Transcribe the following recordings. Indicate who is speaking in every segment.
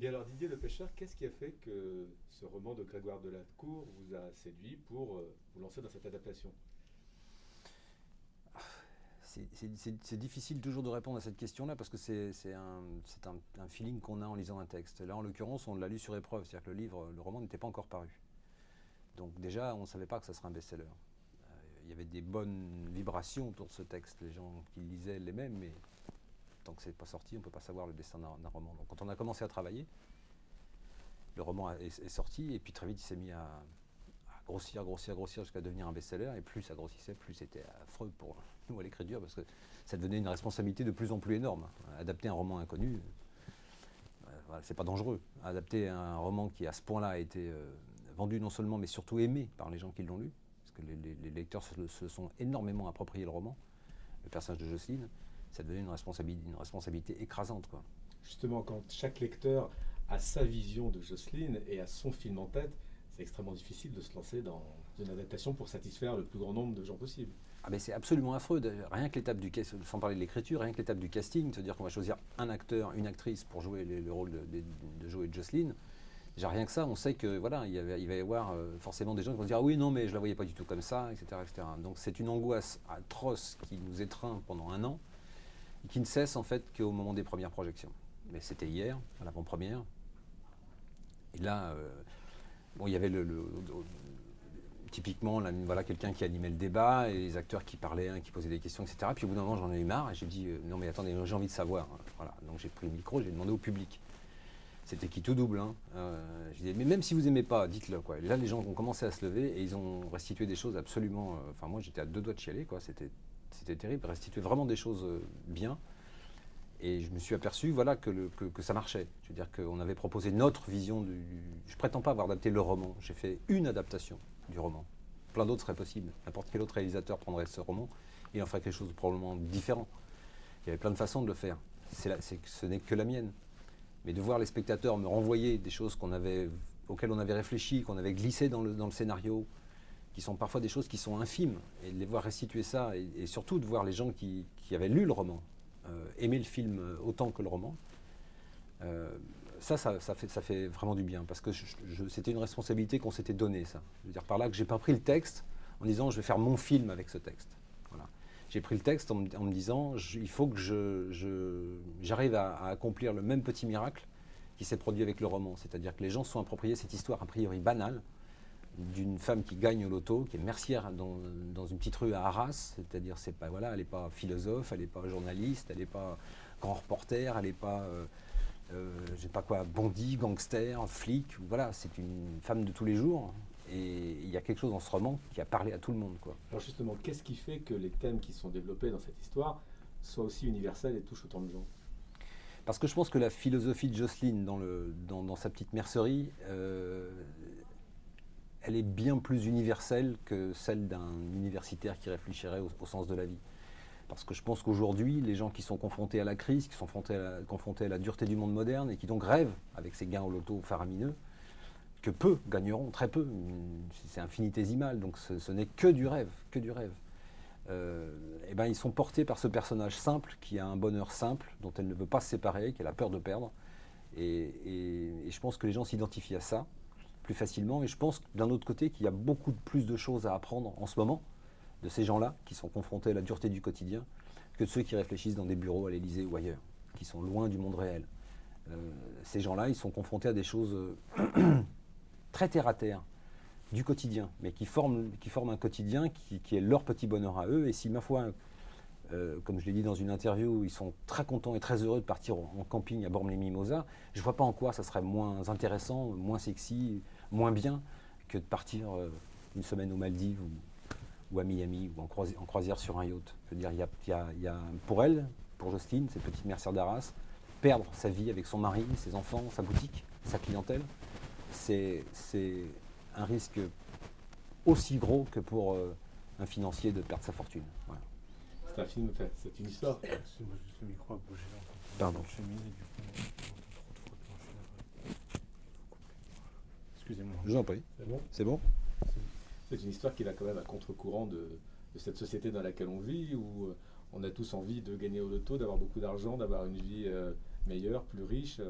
Speaker 1: Bien alors Didier Le Pêcheur, qu'est-ce qui a fait que ce roman de Grégoire Delatcourt vous a séduit pour vous lancer dans cette adaptation?
Speaker 2: C'est difficile toujours de répondre à cette question-là parce que c'est un feeling qu'on a en lisant un texte. Là, en l'occurrence, on l'a lu sur épreuve, c'est-à-dire que le roman n'était pas encore paru. Donc déjà, on ne savait pas que ça serait un best-seller. Il y avait des bonnes vibrations autour de ce texte. Les gens qui le lisaient l'aimaient, mais tant que c'est pas sorti, on ne peut pas savoir le destin d'un roman. Donc quand on a commencé à travailler, le roman est sorti et puis très vite il s'est mis à grossir, grossir, grossir jusqu'à devenir un best-seller. Et plus ça grossissait, plus c'était affreux pour nous à l'écriture parce que ça devenait une responsabilité de plus en plus énorme. Adapter un roman inconnu, voilà, c'est pas dangereux. Adapter un roman qui à ce point-là a été vendu non seulement mais surtout aimé par les gens qui l'ont lu, parce que les lecteurs se sont énormément appropriés le roman, le personnage de Jocelyne, ça devenait une responsabilité écrasante, quoi.
Speaker 1: Justement, quand chaque lecteur a sa vision de Jocelyne et a son film en tête, c'est extrêmement difficile de se lancer dans une adaptation pour satisfaire le plus grand nombre de gens possible.
Speaker 2: Ah mais c'est absolument affreux, rien que l'étape du casting, sans parler de l'écriture, rien que l'étape du casting, c'est-à-dire qu'on va choisir un acteur, une actrice pour jouer le rôle de Joe et de Jocelyne. Déjà rien que ça, on sait que voilà, il va y avoir forcément des gens qui vont dire ah oui non mais je la voyais pas du tout comme ça, etc., etc. Donc c'est une angoisse atroce qui nous étreint pendant un an et qui ne cesse en fait qu'au moment des premières projections. Mais c'était hier, à l'avant-première. Et là, bon, il y avait typiquement là, voilà, quelqu'un qui animait le débat et les acteurs qui parlaient, hein, qui posaient des questions, etc. Puis au bout d'un moment, j'en ai eu marre et j'ai dit non mais attendez, j'ai envie de savoir. Voilà. Donc j'ai pris le micro, j'ai demandé au public. C'était qui tout double. Hein. J'ai dit mais même si vous aimez pas, dites-le, quoi. Et là, les gens ont commencé à se lever et ils ont restitué des choses absolument. Enfin, moi, j'étais à deux doigts de chialer, quoi. C'était terrible. Restituer vraiment des choses bien. Et je me suis aperçu voilà, que ça marchait. Je veux dire qu'on avait proposé notre vision Je prétends pas avoir adapté le roman. J'ai fait une adaptation du roman. Plein d'autres seraient possibles. N'importe quel autre réalisateur prendrait ce roman et en ferait quelque chose de probablement différent. Il y avait plein de façons de le faire. Ce n'est que la mienne. Mais de voir les spectateurs me renvoyer des choses auxquelles on avait réfléchi, qu'on avait glissé dans le scénario, qui sont parfois des choses qui sont infimes, et de les voir restituer ça, et surtout de voir les gens qui avaient lu le roman, aimer le film autant que le roman, ça fait vraiment du bien, parce que c'était une responsabilité qu'on s'était donnée, ça. Je veux dire par là que j'ai pas pris le texte en disant je vais faire mon film avec ce texte. Voilà. J'ai pris le texte en me disant il faut que j'arrive à accomplir le même petit miracle qui s'est produit avec le roman, c'est-à-dire que les gens se sont appropriés cette histoire a priori banale d'une femme qui gagne au loto, qui est mercière dans une petite rue à Arras, c'est-à-dire elle n'est pas philosophe, elle n'est pas journaliste, elle n'est pas grand reporter, elle n'est pas je sais pas quoi, bandit, gangster, flic, voilà, c'est une femme de tous les jours. Et il y a quelque chose dans ce roman qui a parlé à tout le monde, quoi.
Speaker 1: Alors justement, qu'est-ce qui fait que les thèmes qui sont développés dans cette histoire soient aussi universels et touchent autant de gens?
Speaker 2: Parce que je pense que la philosophie de Jocelyne dans sa petite mercerie, elle est bien plus universelle que celle d'un universitaire qui réfléchirait au sens de la vie. Parce que je pense qu'aujourd'hui, les gens qui sont confrontés à la crise, qui sont confrontés à la dureté du monde moderne et qui donc rêvent, avec ces gains au loto faramineux, que peu gagneront, très peu, c'est infinitésimal, donc ce n'est que du rêve, que du rêve. Et ben ils sont portés par ce personnage simple qui a un bonheur simple dont elle ne veut pas se séparer, qu'elle a peur de perdre. Et je pense que les gens s'identifient à ça plus facilement. Et je pense d'un autre côté qu'il y a beaucoup plus de choses à apprendre en ce moment de ces gens-là qui sont confrontés à la dureté du quotidien que de ceux qui réfléchissent dans des bureaux à l'Élysée ou ailleurs, qui sont loin du monde réel. Ces gens-là, ils sont confrontés à des choses très terre à terre du quotidien, mais qui forment un quotidien qui est leur petit bonheur à eux. Et si, ma foi, comme je l'ai dit dans une interview, ils sont très contents et très heureux de partir en camping à Bormes-les-Mimosas, je ne vois pas en quoi ça serait moins intéressant, moins sexy, moins bien que de partir une semaine aux Maldives ou à Miami ou en croisière sur un yacht. Je veux dire, il y a pour elle, pour Jocelyne, cette petite mercière d'Arras, perdre sa vie avec son mari, ses enfants, sa boutique, sa clientèle, c'est un risque aussi gros que pour un financier de perdre sa fortune. Voilà.
Speaker 1: C'est un film, enfin, c'est une histoire.
Speaker 3: Excuse-moi, juste le micro a bougé en fait.
Speaker 2: Pardon.
Speaker 3: Chemise et du coup, on entend trop de frottements. Excusez-moi.
Speaker 2: Je vous en prie.
Speaker 1: C'est bon?
Speaker 2: C'est bon?
Speaker 1: C'est une histoire qui va quand même à contre-courant de cette société dans laquelle on vit, où on a tous envie de gagner au loto, d'avoir beaucoup d'argent, d'avoir une vie meilleure, plus riche.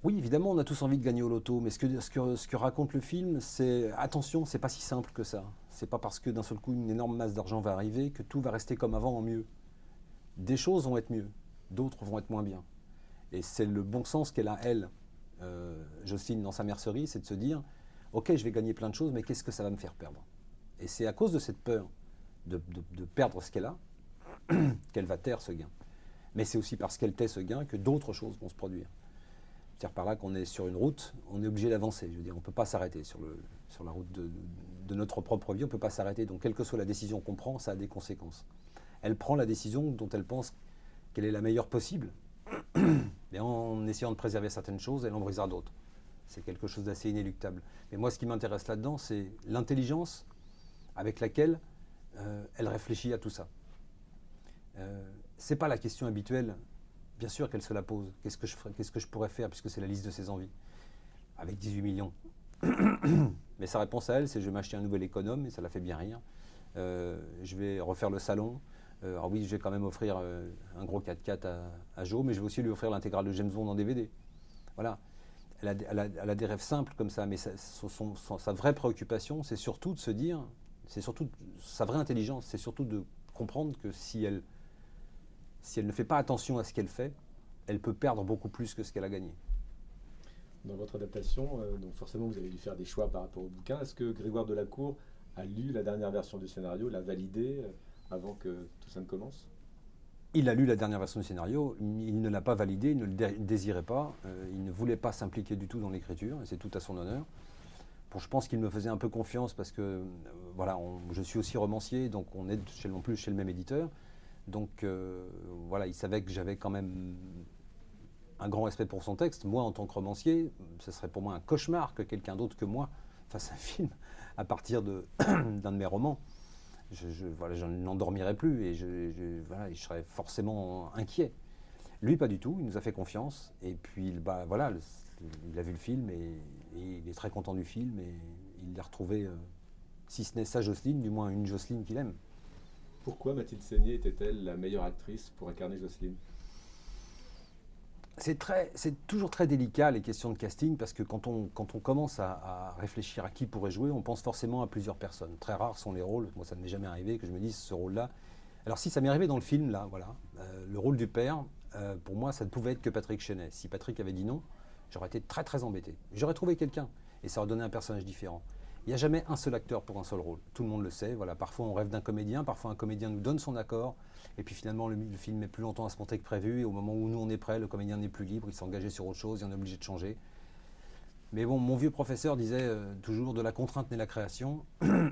Speaker 2: Oui, évidemment, on a tous envie de gagner au loto, mais ce que raconte le film, c'est attention, c'est pas si simple que ça. C'est pas parce que d'un seul coup une énorme masse d'argent va arriver que tout va rester comme avant en mieux. Des choses vont être mieux, d'autres vont être moins bien. Et c'est le bon sens qu'elle a, elle, Jocelyne, dans sa mercerie, c'est de se dire, ok, je vais gagner plein de choses, mais qu'est-ce que ça va me faire perdre? Et c'est à cause de cette peur de perdre ce qu'elle a qu'elle va taire ce gain. Mais c'est aussi parce qu'elle tait ce gain que d'autres choses vont se produire. C'est-à-dire par là qu'on est sur une route, on est obligé d'avancer. Je veux dire, on ne peut pas s'arrêter sur la route de notre propre vie, on ne peut pas s'arrêter. Donc, quelle que soit la décision qu'on prend, ça a des conséquences. Elle prend la décision dont elle pense qu'elle est la meilleure possible, mais en essayant de préserver certaines choses, elle en brisera d'autres. C'est quelque chose d'assez inéluctable. Mais moi, ce qui m'intéresse là-dedans, c'est l'intelligence avec laquelle elle réfléchit à tout ça. Ce n'est pas la question habituelle. Bien sûr qu'elle se la pose. Qu'est-ce que je ferais, qu'est-ce que je pourrais faire, puisque c'est la liste de ses envies, avec 18 millions. Mais sa réponse à elle, c'est je vais m'acheter un nouvel économe, et ça la fait bien rire. Je vais refaire le salon. Alors oui, je vais quand même offrir un gros 4x4 à Jo, mais je vais aussi lui offrir l'intégrale de James Bond en DVD. Voilà. Elle a des rêves simples comme ça, mais sa vraie préoccupation, c'est surtout de se dire, c'est surtout sa vraie intelligence, c'est surtout de comprendre que si elle ne fait pas attention à ce qu'elle fait, elle peut perdre beaucoup plus que ce qu'elle a gagné.
Speaker 1: Dans votre adaptation, donc forcément vous avez dû faire des choix par rapport au bouquin. Est-ce que Grégoire Delacour a lu la dernière version du scénario, l'a validé avant que tout ça ne commence?
Speaker 2: Il a lu la dernière version du scénario, il ne l'a pas validé, il ne le désirait pas, il ne voulait pas s'impliquer du tout dans l'écriture, et c'est tout à son honneur. Bon, je pense qu'il me faisait un peu confiance parce que voilà, je suis aussi romancier, donc on est non plus chez le même éditeur. Donc voilà, il savait que j'avais quand même un grand respect pour son texte. Moi, en tant que romancier, ce serait pour moi un cauchemar que quelqu'un d'autre que moi fasse un film à partir d'un de mes romans. Voilà, je n'endormirais plus et voilà, je serais forcément inquiet. Lui, pas du tout, il nous a fait confiance. Et puis, voilà, il a vu le film et il est très content du film et il a retrouvé, si ce n'est sa Jocelyne, du moins une Jocelyne qu'il aime.
Speaker 1: Pourquoi Mathilde Seigner était-elle la meilleure actrice pour incarner Jocelyne?
Speaker 2: C'est toujours très délicat les questions de casting parce que quand on commence à réfléchir à qui pourrait jouer, on pense forcément à plusieurs personnes. Très rares sont les rôles, moi ça ne m'est jamais arrivé que je me dise ce rôle-là. Alors si ça m'est arrivé dans le film, là, voilà, le rôle du père, pour moi ça ne pouvait être que Patrick Chenet. Si Patrick avait dit non, j'aurais été très très embêté. J'aurais trouvé quelqu'un et ça aurait donné un personnage différent. Il n'y a jamais un seul acteur pour un seul rôle. Tout le monde le sait. Voilà, parfois on rêve d'un comédien, parfois un comédien nous donne son accord, et puis finalement le film met plus longtemps à se monter que prévu, et au moment où nous on est prêt, le comédien n'est plus libre, il s'est engagé sur autre chose, et on est obligé de changer. Mais bon, mon vieux professeur disait toujours de la contrainte naît la création,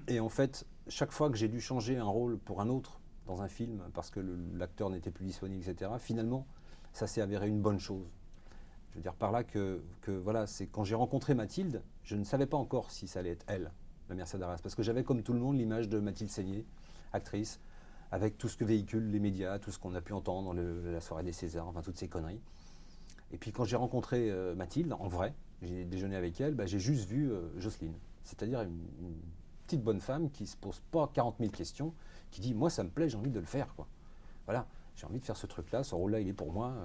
Speaker 2: et en fait, chaque fois que j'ai dû changer un rôle pour un autre dans un film, parce que l'acteur n'était plus disponible, etc., finalement, ça s'est avéré une bonne chose. Je veux dire par là que voilà, c'est quand j'ai rencontré Mathilde, je ne savais pas encore si ça allait être elle, la mère Sadaras, parce que j'avais comme tout le monde l'image de Mathilde Seigner, actrice, avec tout ce que véhiculent les médias, tout ce qu'on a pu entendre, la soirée des Césars, enfin toutes ces conneries. Et puis quand j'ai rencontré Mathilde, en vrai, j'ai déjeuné avec elle, j'ai juste vu Jocelyne, c'est-à-dire une petite bonne femme qui ne se pose pas 40 000 questions, qui dit « moi ça me plaît, j'ai envie de le faire ». Voilà. J'ai envie de faire ce truc-là, ce rôle-là, il est pour moi,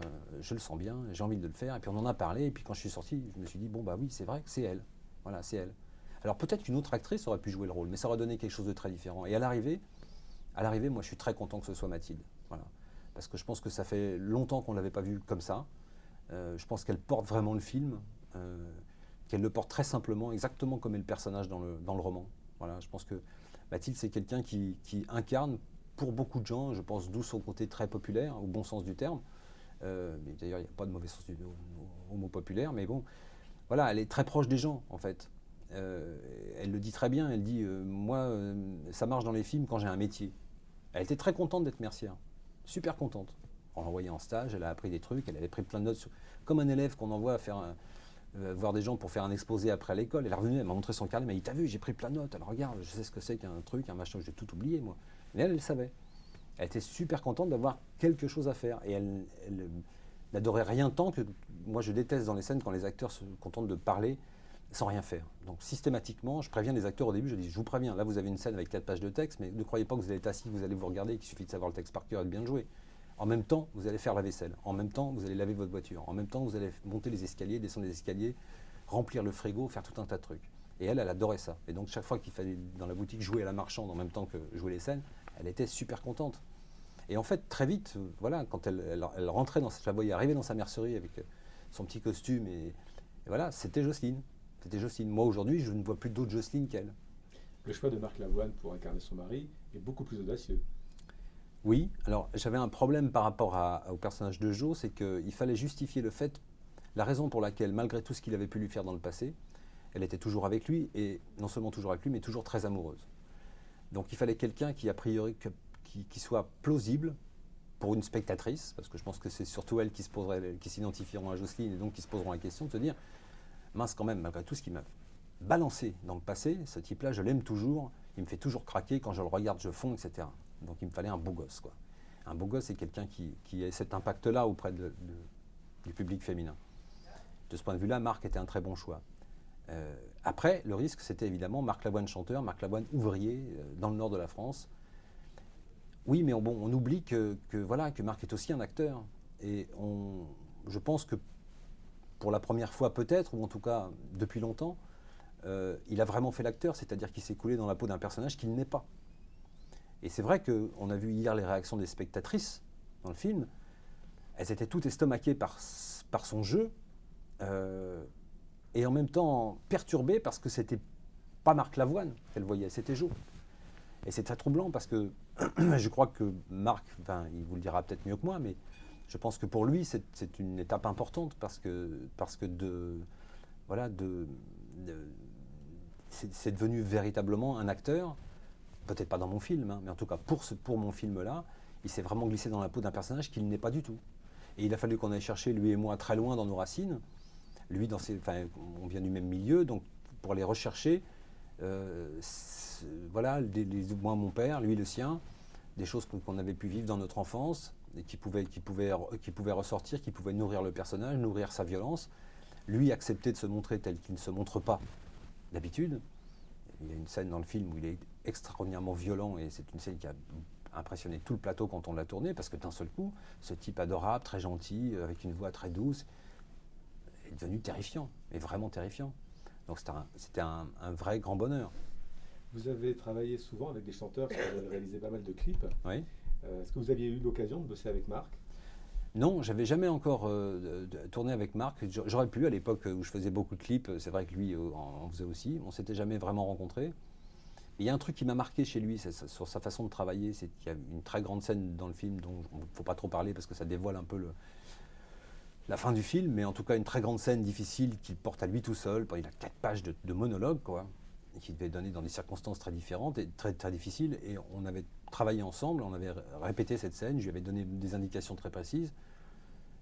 Speaker 2: je le sens bien, j'ai envie de le faire. Et puis on en a parlé, et puis quand je suis sorti, je me suis dit, bon bah oui, c'est vrai que c'est elle. Voilà, c'est elle. Alors peut-être qu'une autre actrice aurait pu jouer le rôle, mais ça aurait donné quelque chose de très différent. Et à l'arrivée, moi je suis très content que ce soit Mathilde. Voilà. Parce que je pense que ça fait longtemps qu'on ne l'avait pas vue comme ça. Je pense qu'elle porte vraiment le film, qu'elle le porte très simplement, exactement comme est le personnage dans le roman. Voilà, je pense que Mathilde, c'est quelqu'un qui incarne, pour beaucoup de gens, je pense, d'où son côté très populaire, au bon sens du terme. Mais d'ailleurs, il n'y a pas de mauvais sens au mot populaire, mais bon, voilà, elle est très proche des gens, en fait. Elle le dit très bien, elle dit moi, ça marche dans les films quand j'ai un métier. Elle était très contente d'être mercière, super contente. On l'a envoyée en stage, elle a appris des trucs, elle avait pris plein de notes, comme un élève qu'on envoie faire voir des gens pour faire un exposé après à l'école. Elle est revenue, elle m'a montré son carnet, elle m'a dit, t'as vu, j'ai pris plein de notes, alors regarde, je sais ce que c'est qu'un truc, un machin, j'ai tout oublié, moi. Mais elle savait. Elle était super contente d'avoir quelque chose à faire. Et elle n'adorait rien tant que... Moi, je déteste dans les scènes quand les acteurs se contentent de parler sans rien faire. Donc, systématiquement, je préviens les acteurs au début, je dis, je vous préviens, là, vous avez une scène avec 4 pages de texte, mais ne croyez pas que vous allez être assis, que vous allez vous regarder, qu'il suffit de savoir le texte par cœur et de bien le jouer. En même temps, vous allez faire la vaisselle. En même temps, vous allez laver votre voiture. En même temps, vous allez monter les escaliers, descendre les escaliers, remplir le frigo, faire tout un tas de trucs. Et elle adorait ça. Et donc, chaque fois qu'il fallait, dans la boutique, jouer à la marchande en même temps que jouer les scènes, elle était super contente. Et en fait, très vite, voilà, quand elle rentrait je la voyais arriver dans sa mercerie avec son petit costume, et voilà, c'était Jocelyne. C'était Jocelyne. Moi, aujourd'hui, je ne vois plus d'autre Jocelyne qu'elle.
Speaker 1: Le choix de Marc Lavoine pour incarner son mari est beaucoup plus audacieux.
Speaker 2: Oui, alors j'avais un problème par rapport au personnage de Jo, c'est qu'il fallait justifier le fait, la raison pour laquelle, malgré tout ce qu'il avait pu lui faire dans le passé, elle était toujours avec lui, et non seulement toujours avec lui, mais toujours très amoureuse. Donc il fallait quelqu'un qui, a priori, qui soit plausible pour une spectatrice, parce que je pense que c'est surtout elle qui s'identifieront à Jocelyne, et donc qui se poseront la question de se dire, mince quand même, malgré tout ce qu'il m'a balancé dans le passé, ce type-là, je l'aime toujours, il me fait toujours craquer, quand je le regarde, je fonds, etc. Donc il me fallait un beau gosse, quoi. Un beau gosse, c'est quelqu'un qui ait cet impact-là auprès du public féminin. De ce point de vue-là, Marc était un très bon choix. Après, le risque, c'était évidemment Marc Lavoine chanteur, Marc Lavoine ouvrier, dans le nord de la France. Oui, mais bon, on oublie voilà, que Marc est aussi un acteur. Et je pense que pour la première fois peut-être, ou en tout cas depuis longtemps, il a vraiment fait l'acteur, c'est-à-dire qu'il s'est coulé dans la peau d'un personnage qu'il n'est pas. Et c'est vrai qu'on a vu hier les réactions des spectatrices dans le film. Elles étaient toutes estomaquées par son jeu, et en même temps perturbées parce que c'était pas Marc Lavoine qu'elles voyaient, c'était Jo. Et c'est très troublant parce que je crois que Marc, enfin, il vous le dira peut-être mieux que moi, mais je pense que pour lui, c'est une étape importante parce que c'est devenu véritablement un acteur. Peut-être pas dans mon film, hein, mais en tout cas pour mon film-là, il s'est vraiment glissé dans la peau d'un personnage qu'il n'est pas du tout. Et il a fallu qu'on aille chercher, lui et moi, très loin dans nos racines. Lui, on vient du même milieu, donc pour aller rechercher, voilà, moi, mon père, lui, le sien, des choses qu'on avait pu vivre dans notre enfance, et qui pouvaient ressortir, qui pouvaient nourrir le personnage, nourrir sa violence. Lui, accepter de se montrer tel qu'il ne se montre pas d'habitude. Il y a une scène dans le film où il est extraordinairement violent, et c'est une scène qui a impressionné tout le plateau quand on l'a tourné, parce que d'un seul coup, ce type adorable, très gentil, avec une voix très douce, est devenu terrifiant, et vraiment terrifiant. Donc c'était un vrai grand bonheur.
Speaker 1: Vous avez travaillé souvent avec des chanteurs, parce que vous avez réalisé pas mal de clips.
Speaker 2: Oui.
Speaker 1: Est-ce que vous aviez eu l'occasion de bosser avec Marc?
Speaker 2: Non, j'avais jamais encore tourné avec Marc. J'aurais pu à l'époque où je faisais beaucoup de clips. C'est vrai que lui en faisait aussi. On s'était jamais vraiment rencontrés. Il y a un truc qui m'a marqué chez lui, sur sa façon de travailler, c'est qu'il y a une très grande scène dans le film dont il ne faut pas trop parler parce que ça dévoile un peu la fin du film, mais en tout cas une très grande scène difficile qu'il porte à lui tout seul. Il a 4 pages de monologue, quoi, et qu'il devait donner dans des circonstances très différentes et très, très difficiles. Et on avait travaillé ensemble, on avait répété cette scène, je lui avais donné des indications très précises.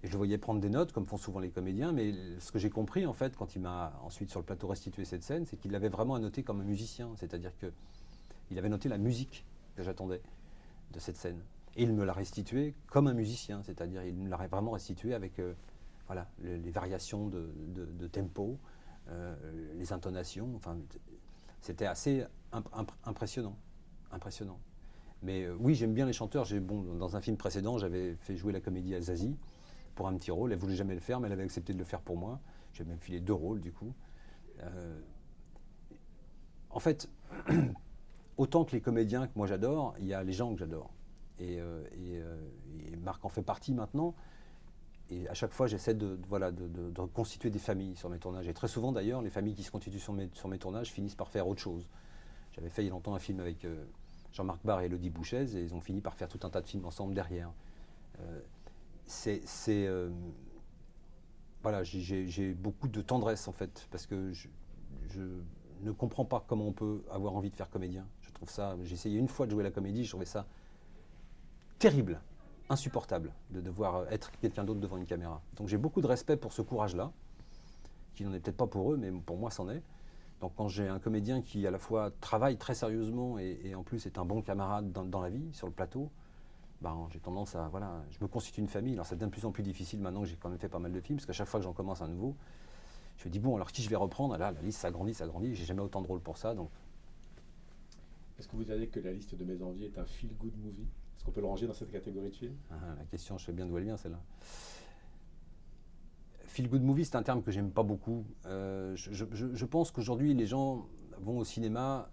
Speaker 2: Et je le voyais prendre des notes, comme font souvent les comédiens, mais ce que j'ai compris, en fait, quand il m'a ensuite sur le plateau restitué cette scène, c'est qu'il l'avait vraiment annoté comme un musicien, c'est-à-dire qu'il avait noté la musique que j'attendais de cette scène. Et il me l'a restitué comme un musicien, c'est-à-dire il me l'a vraiment restitué avec voilà, les variations de tempo, les intonations, enfin, c'était assez impressionnant. Impressionnant. Mais oui, j'aime bien les chanteurs. Dans un film précédent, j'avais fait jouer la comédie à Zazie pour un petit rôle. Elle voulait jamais le faire, mais elle avait accepté de le faire pour moi. J'ai même filé 2 rôles, du coup. En fait, autant que les comédiens que moi j'adore, il y a les gens que j'adore. Et Marc en fait partie maintenant. Et à chaque fois, j'essaie de constituer des familles sur mes tournages. Et très souvent, d'ailleurs, les familles qui se constituent sur mes tournages finissent par faire autre chose. J'avais fait il y a longtemps un film avec Jean-Marc Barr et Elodie Bouchez, et ils ont fini par faire tout un tas de films ensemble derrière. Voilà, j'ai beaucoup de tendresse en fait, parce que je ne comprends pas comment on peut avoir envie de faire comédien. Je trouve ça, j'ai essayé une fois de jouer la comédie, je trouvais ça terrible, insupportable de devoir être quelqu'un d'autre devant une caméra. Donc j'ai beaucoup de respect pour ce courage-là, qui n'en est peut-être pas pour eux, mais pour moi c'en est. Donc quand j'ai un comédien qui à la fois travaille très sérieusement et en plus est un bon camarade dans la vie, sur le plateau, j'ai tendance à, voilà, je me constitue une famille. Alors ça devient de plus en plus difficile maintenant que j'ai quand même fait pas mal de films, parce qu'à chaque fois que j'en commence un nouveau, je me dis bon, alors qui je vais reprendre? Là, la liste s'agrandit, j'ai jamais autant de rôles pour ça. Donc.
Speaker 1: Est-ce que vous diriez que La liste de mes envies est un feel-good movie? Est-ce Est-ce qu'on peut le ranger dans cette catégorie de film?
Speaker 2: La question, je sais bien d'où elle vient celle-là. Feel good movie, c'est un terme que j'aime pas beaucoup. Je pense qu'aujourd'hui, les gens vont au cinéma.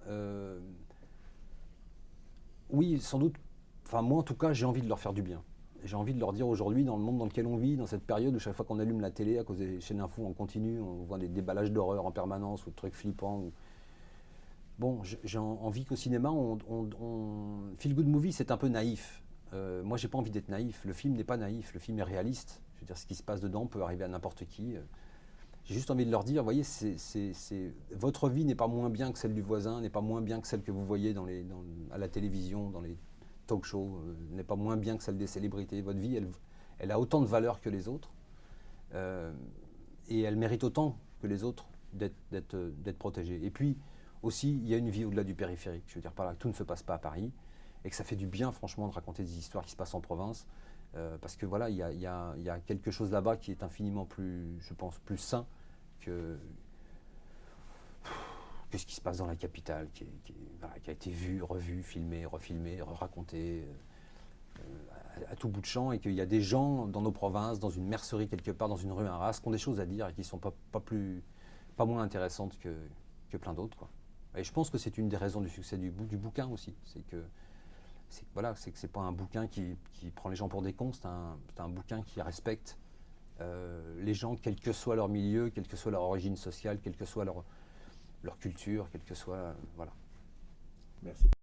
Speaker 2: Oui, sans doute. Enfin, moi, en tout cas, j'ai envie de leur faire du bien. J'ai envie de leur dire aujourd'hui, dans le monde dans lequel on vit, dans cette période où chaque fois qu'on allume la télé à cause des chaînes info en continu, on voit des déballages d'horreur en permanence ou de trucs flippants. Bon, j'ai envie qu'au cinéma, Feel good movie, c'est un peu naïf. Moi, j'ai pas envie d'être naïf. Le film n'est pas naïf. Le film est réaliste. Je veux dire, ce qui se passe dedans peut arriver à n'importe qui. J'ai juste envie de leur dire, voyez, votre vie n'est pas moins bien que celle du voisin, n'est pas moins bien que celle que vous voyez à la télévision, dans les talk shows, n'est pas moins bien que celle des célébrités. Votre vie, elle a autant de valeur que les autres. Et elle mérite autant que les autres d'être protégée. Et puis, aussi, il y a une vie au-delà du périphérique. Je veux dire par là que tout ne se passe pas à Paris et que ça fait du bien, franchement, de raconter des histoires qui se passent en province. Parce que voilà, il y a quelque chose là-bas qui est infiniment plus, je pense, plus sain que ce qui se passe dans la capitale, qui a été vu, revu, filmé, refilmé, raconté à tout bout de champ, et qu'il y a des gens dans nos provinces, dans une mercerie quelque part, dans une rue à Arras, qui ont des choses à dire et qui ne sont pas moins intéressantes que plein d'autres, quoi. Et je pense que c'est une des raisons du succès du bouquin aussi. C'est que c'est pas un bouquin qui prend les gens pour des cons, c'est un bouquin qui respecte les gens, quel que soit leur milieu, quelle que soit leur origine sociale, quelle que soit leur culture, quelle que soit... voilà.
Speaker 1: Merci.